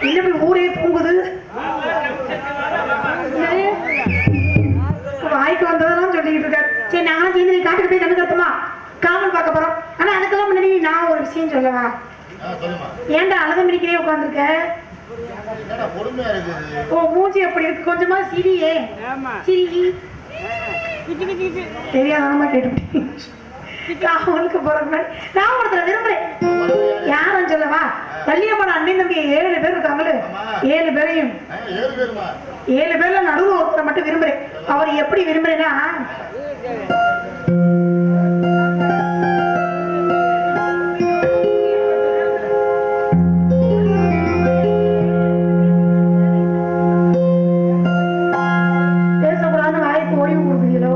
என்ன ஊரே தூங்குது. வாய்க்கு வந்ததெல்லாம் சொல்லிக்கிட்டு இருக்காரு. சரி நானும் சேர்ந்து நீ காட்டுக்கு போய் கண்ணு கத்துமா காவல் பார்க்க போறோம். ஆனா அதுக்கெல்லாம் முன்னாடி நான் ஒரு விஷயம் சொல்லவா? ஏன்டா அழுத மிடிக்கிறே உட்காந்துருக்க? ஓ மூஞ்சி அப்படி இருக்கு, கொஞ்சமா சிரியே. சிரி தெரியாதமா கேட்டு காவலுக்கு போறேன். நான் ஒருத்தர விரும்புறேன். யாரும் சொல்லவா? வள்ளியம்மன் அண்ணன் தம்பி 7 பேர் இருக்காங்களே, 7 பேரையும் 7 பேர்ல நடுவு ஒருத்தரை மட்டும் விரும்புறேன். அவர் எப்படி விரும்புறேன்னா, பேசக்கூடாதுன்னு வாய்ப்பு ஓய்வு கொடுக்குறீங்களோ?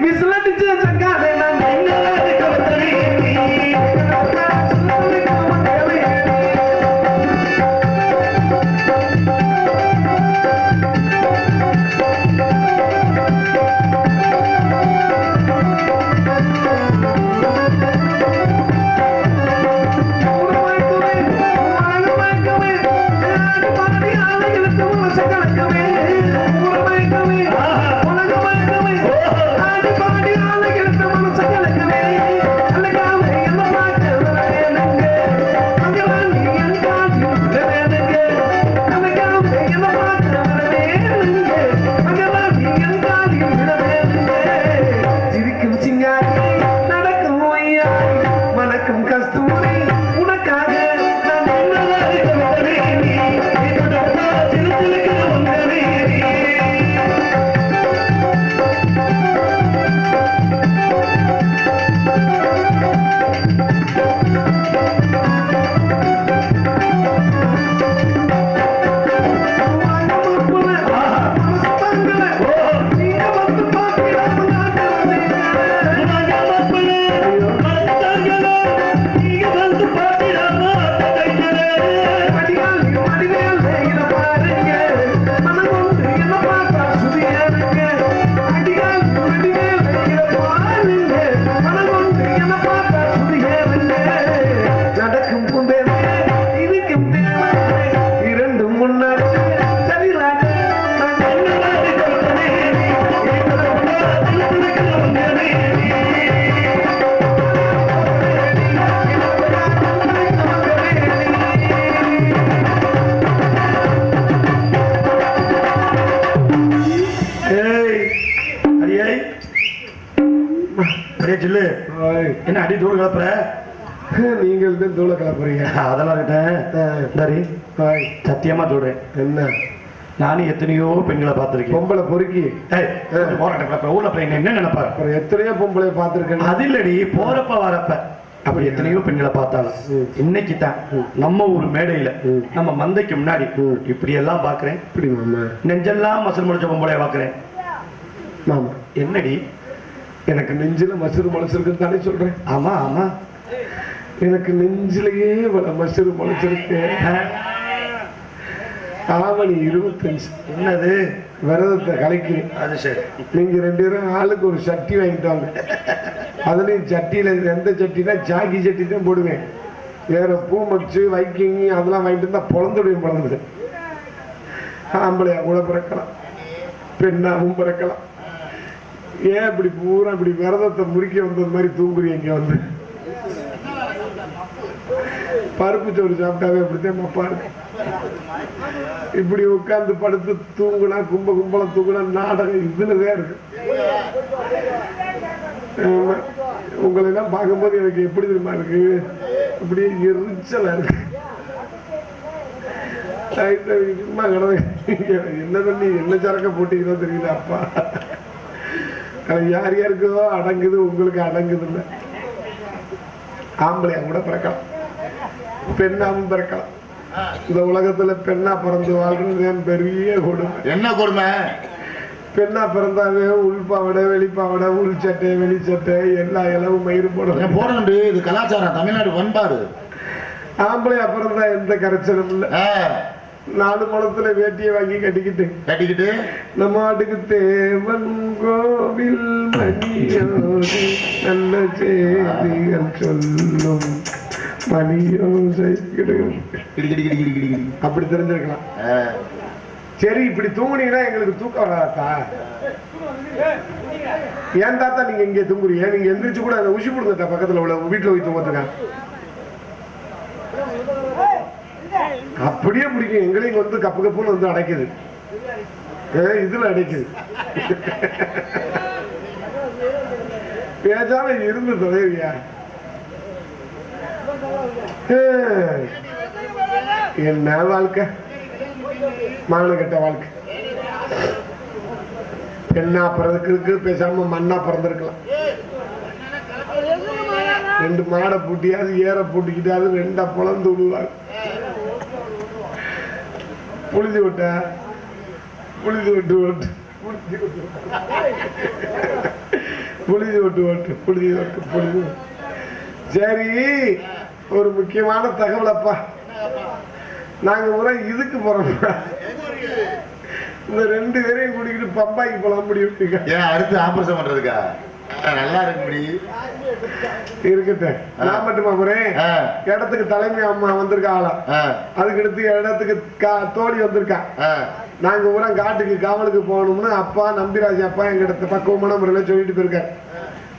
Miss என்ன அடி தூள் கலப்புற? நீங்கள் தான் தூளை கலப்புறீங்க. அதெல்லாம் கிட்டேன் சத்தியமா சொல்றேன். என்ன, நானும் எத்தனையோ பெண்களை பார்த்திருக்கேன். பொம்பளை பொறுக்கி ஊர்ல போய் என்ன நினைப்பாரு? அப்புறம் எத்தனையோ பொம்பளை பார்த்திருக்கேன். அது இல்லடி, போறப்ப வரப்ப அப்படி எத்தனையோ பெண்களை பார்த்தாலும் இன்னைக்கு தான் நம்ம ஒரு மேடையில நம்ம மந்தைக்கு முன்னாடி இப்படி எல்லாம் பாக்குறேன். இப்படி மாமா நெஞ்செல்லாம் மசல் முடிச்ச பொம்பளைய பாக்குறேன். மாமா என்னடி? எனக்கு நெஞ்சில மசூறு முளைச்சிருக்குன்னு தானே சொல்றேன். ஆமா ஆமா, எனக்கு நெஞ்சிலேயே மசூறு முளைச்சிருக்கு. ஆவணி 25. என்னது? விரதத்தை கலைக்கிறேன். அது சரி. நீங்க 2 பேரும் ஆளுக்கு ஒரு சட்டி வாங்கிட்டாங்க. அதுலயும் சட்டியில எந்த சட்டினா ஜாக்கி சட்டி தான் போடுவேன். வேற பூ மச்சு வைக்கிங் அதெல்லாம் வாங்கிட்டு இருந்தா பொழந்துடுவேன். பொழந்துடு ஆம்பளையா கூட பிறக்கலாம், பெண்ணாவும் பிறக்கலாம். ஏன் இப்படி பூரா இப்படி விரதத்தை முறிக்க வந்தது மாதிரி தூங்குறீங்க? இங்க வந்து பருப்பு சோறு சாப்பிட்டாவே அப்படித்தான் மப்பா இருக்கு. இப்படி உட்கார்ந்து படுத்து தூங்குனா கும்பலம் தூங்குனா நாடகம் இதுலதான் இருக்கு. உங்களை எல்லாம் பார்க்கும்போது எனக்கு எப்படி தெரியுமா இருக்கு? அப்படியே எரிச்சலா இருக்கு. என்ன பண்ணி என்ன சரக்க போட்டீங்களோ தெரியல அப்பா. யார் யாருக்கோ அடங்குது, உங்களுக்கு அடங்குது இல்லை. ஆம்பளையா கூட பிறக்கலாம், பெண்ணாவும் பிறக்கலாம். இந்த உலகத்துல பெண்ணா பிறந்து வாழ்றது பெரிய கொடுமை. என்ன கொடுமை? பெண்ணா பிறந்தாவே உள்பாவடை வெளிப்பாவடை உள் சட்டை வெளி சட்டை எல்லா இளவும் மயிறு போடணும் போடணும். இது கலாச்சாரம், தமிழ்நாடு பண்பாடு. ஆம்பளையா பிறந்தா எந்த கரைச்சலும் இல்லை. 4 முழத்துல வேட்டியை வாங்கி கட்டிக்கிட்டு நம்ம ஆட்டுக்கு தேவன் கோவில் மணியோடு நல்ல செய்திகள் சொல்லும் மணியோசை அப்படி தெரிஞ்சிருக்கலாம். சரி, இப்படி தூங்குனீங்கன்னா எங்களுக்கு தூக்கம் வராதா? ஏன் தாத்தா நீங்க இங்கே தூங்குறீங்க? நீங்க எந்திரிச்சு கூட அந்த உஷி கொடுங்க பக்கத்துல உள்ள வீட்டுல போய் தூங்குறதுக்கா? அப்படியே பிடிக்கும். எங்களையும் வந்து கப்பு கப்புன்னு வந்து அடைக்குது, இதுல அடைக்குது. பேசாம இருந்து தொலைவியா? என்ன வாழ்க்கை, மானகட்ட வாழ்க்கை. பெண்ணா பிறகு பேசாம மண்ணா பிறந்திருக்கலாம். 2 மாடை பூட்டியாவது ஏற பூட்டிக்கிட்டாவது 2 பொழந்து விடுவாங்க. புழுதி விட்ட புழுதி விட்டு ஓட்டு புழுதி விட்டு ஓட்டு புழுதி ஓட்டு புழுதி. சரி, ஒரு முக்கியமான தகவல் அப்பா. நாங்க முறை இதுக்கு போறோம். இந்த 2 பேரையும் கூட்டிக்கிட்டு பம்பாய்க்கு போலாம் முடியும். ஏன் அடுத்து ஆபரேஷன் பண்றதுக்கா? நல்லா இருக்கு இருக்கட்டும். நான் மட்டுமா போறேன்? இடத்துக்கு தலைமை அம்மா வந்திருக்காங்களா? அதுக்கு அடுத்து இடத்துக்கு தோழி வந்திருக்கா. நாங்க ஊரா காட்டுக்கு காவலுக்கு போகணும்னு அப்பா நம்பிராஜ் அப்பா எங்க இடத்து பக்குவமான முறையில சொல்லிட்டு போயிருக்காரு.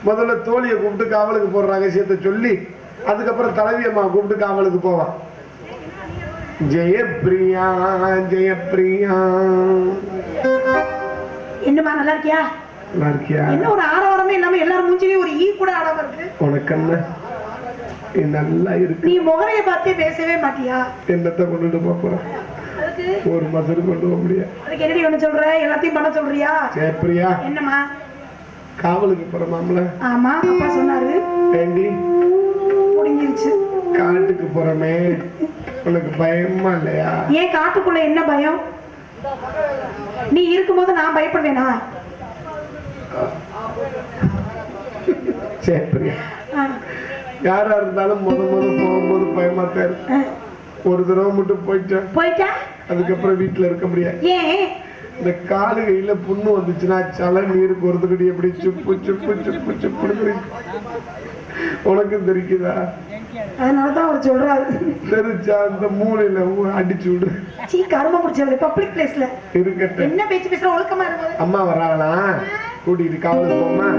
முதல்ல தோழியை கூப்பிட்டு காவலுக்கு போற ரகசியத்தை சொல்லி அதுக்கப்புறம் தலைவி அம்மா கூப்பிட்டு காவலுக்கு போவான். ஜெயப்பிரியா ஜெயப்பிரியா. என்னமா நல்லா இருக்கியா? நல்லா இருக்கியா? என்ன ஒரு ஆரவாரமே இல்லாம எல்லாரும் மூஞ்சிலே ஒரு ஈ கூட ஆடாம இருக்கு. உனக்கு என்ன நல்லா இருக்கு. நீ முகரைய பார்த்தே பேசவே மாட்டியா? என்னத்தை கொண்டுட்டு போற? ஒரு மசரு கொண்டு போக முடியாது. அதுக்கு என்னடி ஒண்ணு சொல்ற? எல்லாத்தையும் பண்ண சொல்றியா? ஜெயப்பிரியா. என்னமா? காவலுக்கு போறோமாம்ல? ஆமா, அப்பா சொன்னாரு. ஏண்டி முடிஞ்சிருச்சு. காட்டுக்கு போறமே, உனக்கு பயமா இல்லையா? ஏன் காட்டுக்குள்ள என்ன பயம்? நீ இருக்கும்போது நான் பயப்படுவேனா? சரி, யாரா இருந்தாலும் போகும்போது பயமா தான். ஒரு தடவை மட்டும் போயிட்டா அதுக்கப்புறம் வீட்டுல இருக்க முடியாது. இந்த காலு கையில புண்ணு வந்துச்சுன்னா சல நீருக்கு ஒருத்துக்கிட்டு எப்படி சுப்பு சுப்பு சுப்பு சுப்பு உனக்கும் தெரிக்குதா? அதனாலதான் அவர் சொல்றாரு, தெரிச்சா அந்த மூளையில அடிச்சு விடு. கரும முடிச்சவரு பப்ளிக் பிளேஸ்ல இருக்கட்டும். என்ன பேச்சு பேசுற? ஒழுக்கமா இருக்கும். அம்மா வராங்களா? கூட்டிட்டு காவலுக்கு போமா?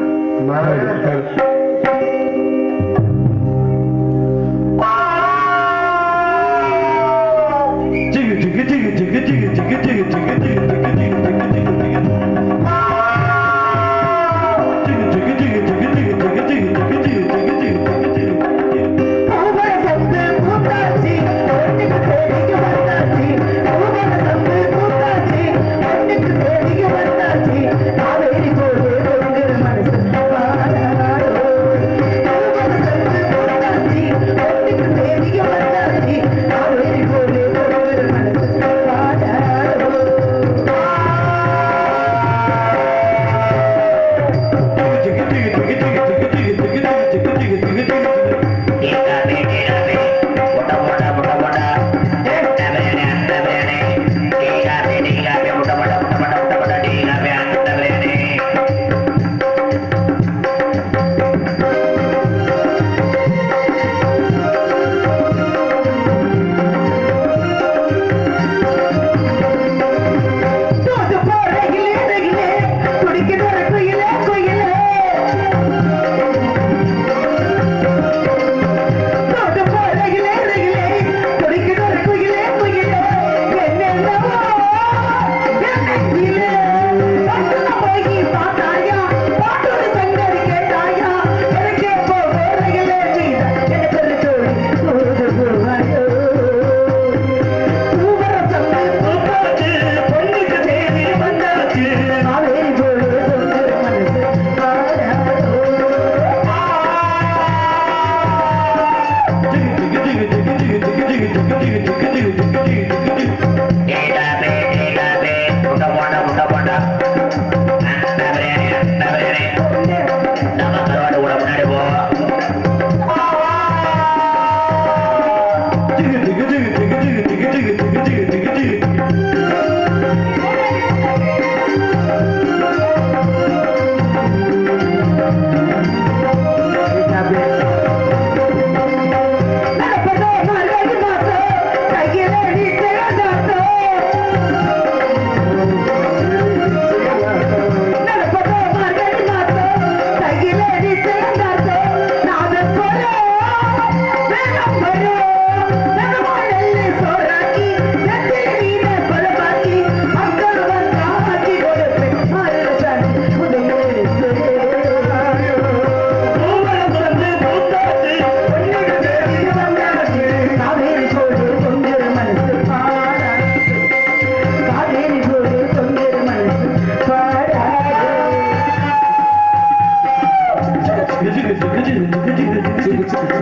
முட்டை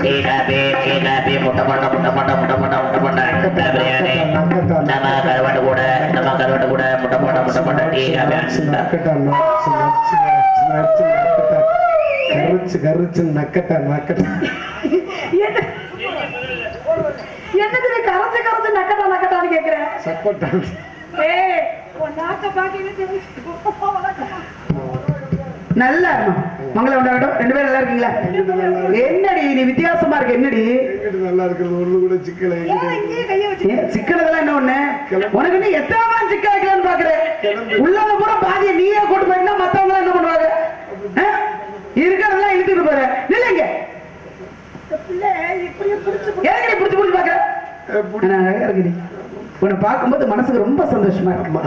பண்ண பிரியாணி நம்ம கருவாட்டு கூட முட்டை பண்ண டீ கரிச்சு நக்கட்டா என்னது கரைச்சு நக்கட்டான்னு கேக்குறேன். சப்போட்டா நல்ல மங்களம் உண்டாகட்டும். 2 பேரும் நல்லா இருக்கீங்களா? என்னடி நீ வித்தியாசமா இருக்கு? என்னடி நல்லா இருக்கிறது ஒண்ணு கூட சிக்கலை சிக்கனதெல்லாம் என்ன ஒண்ணு உனக்கு நீ எத்தனை சிக்க வைக்கலான்னு பாக்குறேன். உள்ளவங்க பூரா பாதிய நீயே கூட்டு போயிருந்தா மத்தவங்க என்ன பண்ணுவாங்க? இருக்கிறதெல்லாம் இழுத்துட்டு போற இல்லைங்க. புடிச்சு பாக்குற உன்னை பார்க்கும்போது மனசுக்கு ரொம்ப சந்தோஷமா இருக்குமா?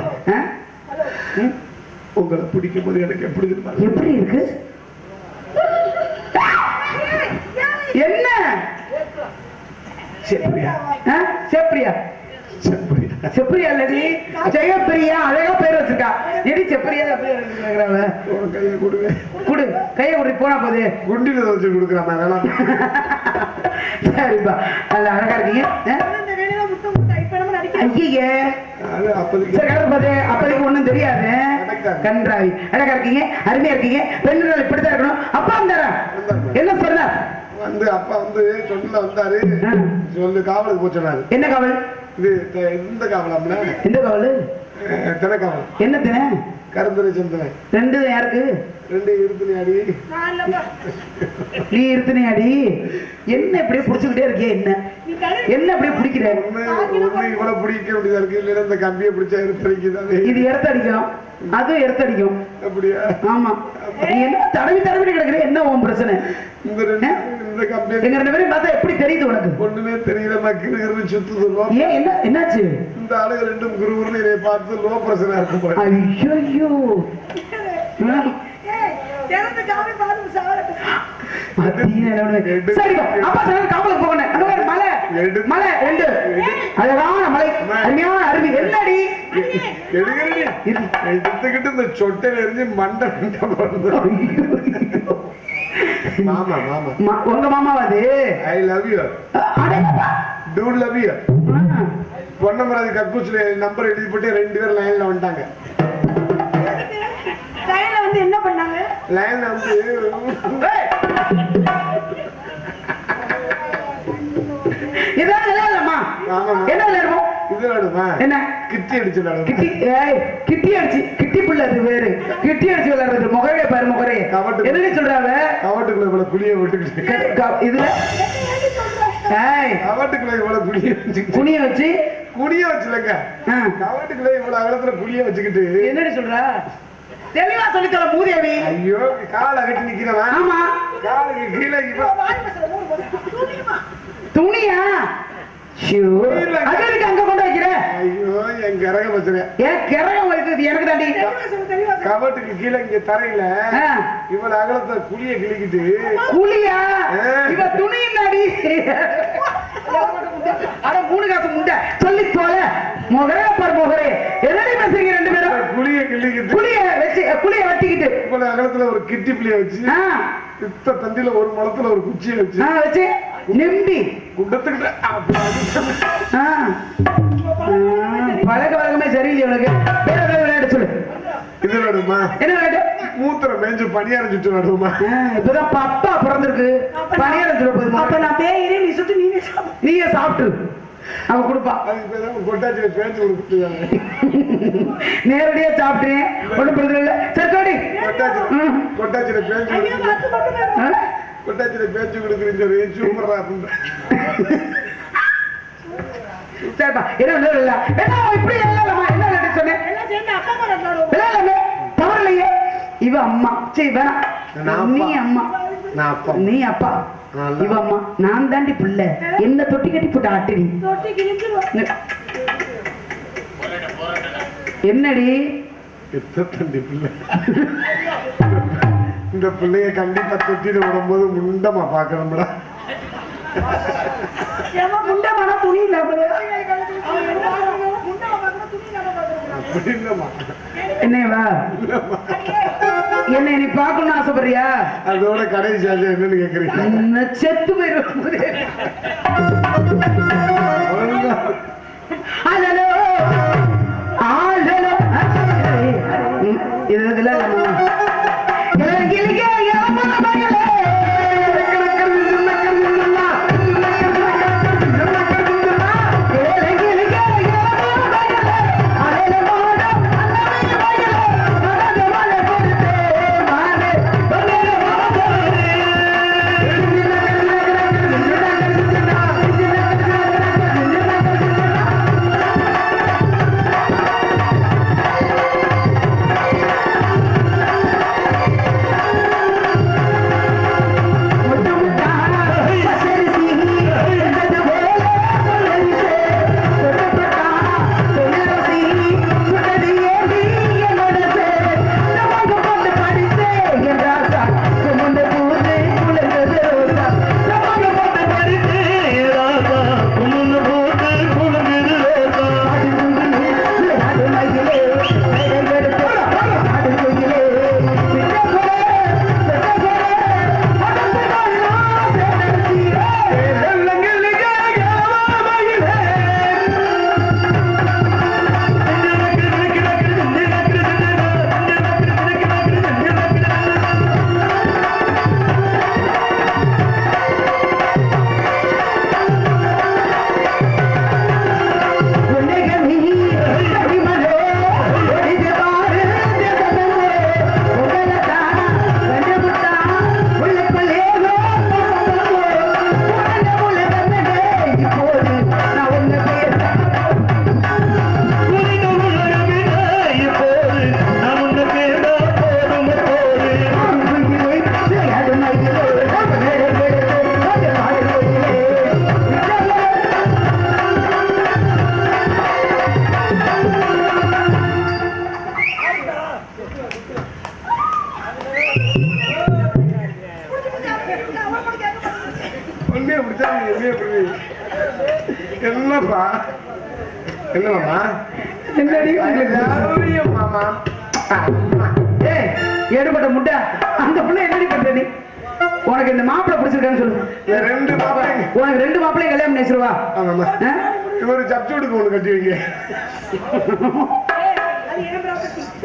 உங்களை பிடிக்கும் போது எனக்கு எப்படி இருக்கு? என்ன செப்ரியா செப்ரியா இல்லடி ஜெயப்பிரியா அழகா பேர் வச்சிருக்கா. எடி செப்ரியா குடு கையை குடி போனா போது குண்டில வச்சு கொடுக்குறாங்க. வேணாம் சரிப்பா நல்ல அழகா இருக்கீங்க. அப்பதைக்கு ஒண்ணும் தெரியாது. கன்றாவி அழகா இருக்கீங்க, அருமையா இருக்கீங்க. பெண்கள் இப்படித்தான் இருக்கணும். அப்பா வந்தாரா? என்ன சொன்னார்? வந்து அப்பா வந்து சொல்ல வந்தாரு. சொல்லு காவலுக்கு போய் சொன்னாரு. என்ன காவல்? இது இந்த காவலாம்ல. இந்த காவல் தின காவல். என்ன தின? கருந்துரை சந்தனை. 2 யாருக்கு? 2 இருத்துனியாடி. நீ இருத்துனியாடி. என்ன இப்படியே புடிச்சுக்கிட்டே இருக்கிய? என்ன அப்படியே பிடிக்கிற? இவ்வளவு பிடிக்க முடியாது இருக்கு. இல்ல இந்த கம்பியை பிடிச்சா எடுத்தடிக்குதானே. இது எடுத்தடிக்கும், அதுவும் எடுத்தடிக்கும். அப்படியா? ஆமா. நீ என்ன தடவி கிடக்குற? என்ன உன் பிரச்சனை? இந்த கம்பி எங்க 2 பேரும் பார்த்தா எப்படி தெரியுது உனக்கு? ஒண்ணுமே தெரியல. கிருகிரு சுத்துதுமா. ஏன் என்னாச்சு? இந்த ஆளுங்க 2 குருகுருன்னு இதை பார்த்து லோ பிரச்சனை இருக்கும். ஐயோ அழகான மலை, அருமையான அருவி. என்னடி எடுத்துக்கிட்டு இந்த சொட்டையில எரிஞ்சு மண்டை மாமா மாமா உங்க மாமாவா அது? I love you. Too love you. Ponnamaravathi கக்கூச்சில நம்பர் எழுதி போட்டு 2 பேர் லைன்ல வந்துட்டாங்க. லைன்ல வந்து என்ன பண்ணாங்க? லைன்ல வந்து இதான் விளையாடலாமா? என்ன விளையாடுவோம்? இது விளையாடுமா? என்ன கிட்டி அடிச்சு விளையாடுவோம். கிட்டி அடிச்சு கிட்டி புள்ள அது வேறு. கிட்டி அடிச்சு விளையாடுறது. முகரைய பாரு முகரைய. என்ன சொல்றாங்க? கவட்டுக்குள்ள இவ்வளவு புளிய விட்டுக்கிட்டு இதுல கவட்டுக்குள்ள இவ்வளவு குனிய வச்சு வச்சுலங்க. கவட்டுக்குள்ள இவ்வளவு அகலத்துல புளிய வச்சுக்கிட்டு என்னடி சொல்ற? தெளிவா சொல்லித்தர மூதேவி. ஐயோ காலை கட்டி நிக்கிறவா? ஆமா. காலுக்கு கீழே துணியா? அதுக்கு அங்க கொண்டு வைக்கிறேன். ஐயோ என் கரகம் வச்சுறேன். ஏன் கரகம் வைக்கிறது எனக்கு தாண்டி. கவட்டுக்கு கீழே இங்க தரையில இவ்வளவு அகலத்தை குளிய கிழிக்கிட்டு. குளியா? இவ துணி நாடி. அட 3 காசு முண்டை சொல்லி தோல முகரே பாரு முகரே. என்னடி பேசுறீங்க 2 பேரும்? குளிய கிழிக்கிட்டு குளிய வெட்டிக்கிட்டு இவ்வளவு அகலத்துல ஒரு கிட்டி புளிய வச்சு இத்த தந்தில ஒரு முளத்துல ஒரு குச்சியை வச்சு நெம்பி குண்டத்துக்கிட்ட பழக வழக்கமே சரியில்லை உனக்கு. வேற விளையாட சொல்லு. இது விளையாடுமா? என்ன விளையாடு? மூத்திரம் மேஞ்சு பணியாரம் சுட்டு விளையாடுமா? இப்பதான் பப்பா பிறந்திருக்கு. பணியாரம் சுட போதுமா? அப்ப நான் பேயிரே நீ சுட்டு நீயே சாப்பிட்டு அவ கொடுப்பா. கொட்டாச்சியில பேஞ்சு கொடுத்துருவாங்க. நேரடியா சாப்பிட்டேன் ஒண்ணு பிரச்சனை இல்ல. சரி கொட்டாச்சியில பேச்சு கொடுக்குறீங்க. சூப்பரா இருக்கு. சரிப்பா என்ன இல்ல என்ன இப்படி எல்லாம் என்ன விளையாட சொன்னேன்? விளையாடலாமே தவறு இல்லையே. இவ அம்மா சரி வேணாம். நீ அம்மா நீ அப்பா இவ அம்மா நான் தாண்டி புள்ள. என்ன தொட்டி கட்டி போட்டு ஆட்டுறி. என்னடி இந்த பிள்ளைய கண்டிப்பா தொட்டிட்டு விடும்போது முண்டமா பாக்கணும்டா. முண்டமான துணி இல்ல அப்படி இல்லம்மா. என்னவா என்ன நீ பார்க்கணும்னு ஆசைப்படுறியா? அதோட கடைசி சார்ஜ் என்னன்னு கேக்குறீங்க? செத்து போயிருவேன். இதுல என்னப்பா என்னமாமா மாமா ஏடுபட்ட முட்டை அந்த பிள்ளை என்னடி பண்ற நீ? உனக்கு இந்த மாப்பிள்ளை பிடிச்சிருக்கான்னு சொல்லு. ரெண்டு மாப்பிள்ளை உனக்கு ரெண்டு மாப்பிள்ளையும் கல்யாணம் பண்ணி வச்சிருவா. ஆமாமா இவரு சப்சூடுக்கு ஒண்ணு கட்டி வைங்க.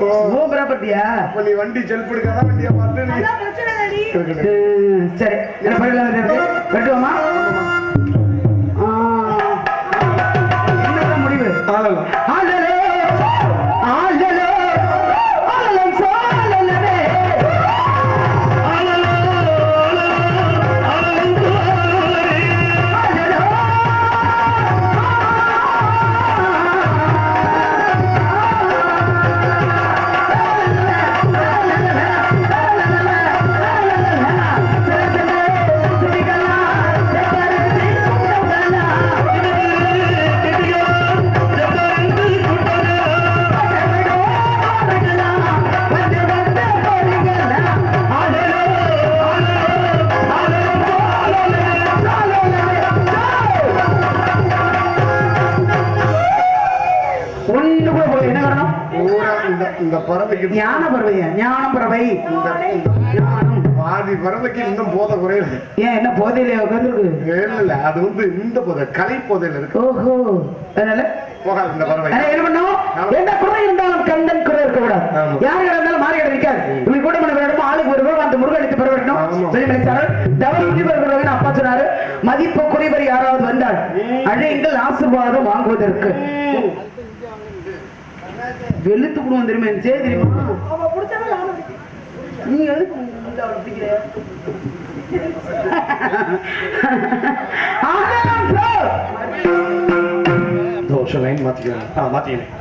ஓ ப்ராப்பர்ட்டியா? நீ வண்டி செல்ஃப் எடுக்காத வண்டியா பார்த்து நீ சரி என்ன பண்ணலாம் வெட்டுவோமா? என்ன முடிவு? ஆளலாம் ஆளலே ஆளலே ஆளலம் சாலலே ஆளலே ஆளலம் சாலலே ஆளலே இந்த பறவைக்கு ஞான பறவையா? ஞானம் பறவை பாதி பறவைக்கு இன்னும் போதை குறையுது. ஏன் என்ன போதையில உட்காந்துருக்கு? இல்ல அது வந்து இந்த போதை கலை போதையில இருக்கு. ஓஹோ அதனால போகாது இந்த பறவை. என்ன பண்ணும்? என்ன குறை இருந்தாலும் கந்தன் குறை இருக்க கூடாது. யாரு இருந்தாலும் மாறி கிடைக்காது. இவங்க கூட பண்ண ஆளுக்கு ஒரு ரூபாய் அந்த முருகனுக்கு பெறவேண்டும். தவறு முடிவர்கள் அப்பா சொன்னாரு, மதிப்பு குறைவர் யாராவது வந்தால் அழைங்கள் ஆசீர்வாதம் வாங்குவதற்கு. வெளுத்து குடும்பம் தெரியுமா? சே தெரியுமா? நீ எதுக்கு தோஷம் லைன் மாத்திக்கிறேன். மாத்திக்கிறேன்.